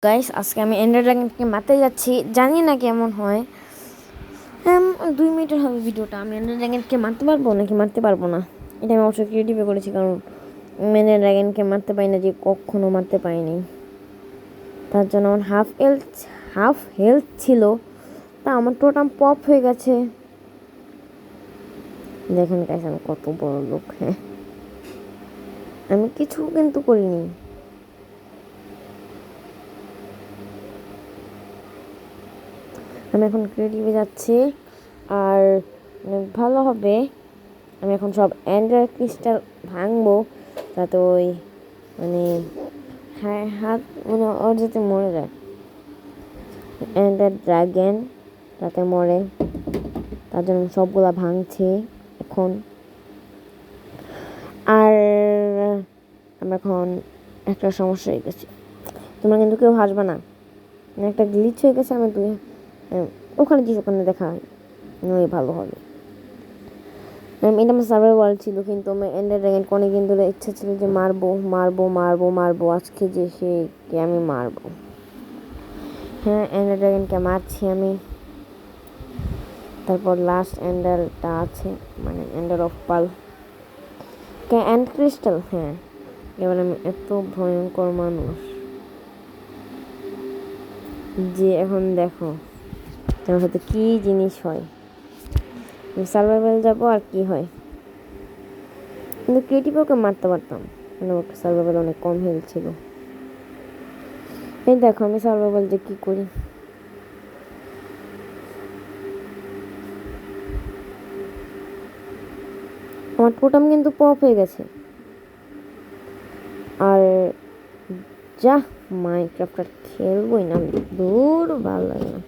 Guys, আজকে আমি endure ড্রাগনকে মারতে যাচ্ছি। জানি না কেমন হয়। 2 মিনিটের হবে ভিডিওটা। আমি এন্ডার ড্রাগনকে মারতে পারবো নাকি মারতে পারবো না, এটা আমি অবশ্যই ক্রিয়েটিভে করেছি, কারণ এন্ডার ড্রাগনকে মারতে পারি না, যে কখনো মারতে পারিনি। তার জন্য আমার হাফ হেলথ ছিল, তা আমার টোটাম পপ হয়ে গেছে। দেখেন গাইস, আমি কত বড় লোক। হ্যাঁ, আমি কিছু কিন্তু করিনি। আমি এখন ক্রিয়েটিভে যাচ্ছি, আর ভালো হবে। আমি এখন সব এন্ডার ক্রিস্টাল ভাঙবো, যাতে ওই মানে হাত ওর যাতে মরে যায়, এন্ডার ড্রাগন যাতে মরে, তার জন্য সবগুলা ভাঙছি এখন। আর আমরা এখন একটা সমস্যা হয়ে গেছি, তোমরা কিন্তু কেউ হাসবে না, একটা গ্লিচ হয়ে গেছে। আমি ওখানে দেখা হয় ওই ভালো হবে। এটা আমার সার্ভাইভাল ছিল, কিন্তু আমার এন্ডার ড্রাগনকে অনেকদিন ধরে ইচ্ছা ছিল যে মারবো আজকে, যে সেকে আমি মারবো। হ্যাঁ, এন্ডার ড্রাগনকে মারছি আমি। তারপর লাস্ট এন্ডারটা আছে, মানে ender of pearl end crystal. হ্যাঁ, এবার আমি এত ভয়ঙ্কর মানুষ যে এখন দেখো তোমার সাথে কি জিনিস হয়। আমি সার্ভাইভাল যাবো আর কি হয়, কিন্তু ক্রিয়েটিভ ওকে মারতে পারতাম, মানে ওকে সার্ভাইভাল অনেক কম হেলথ ছিল। এই দেখো আমি সার্ভাইভাল যে কি করি। আমার টোটাম কিন্তু পপ হয়ে গেছে। আর যা মাইনক্রাফট আর খেলবোই না, দূর ভালো লাগে না,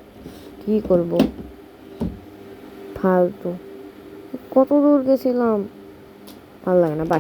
কি করবো ফালতু, কত দূর গেছিলাম, ভালো লাগে না, বাই।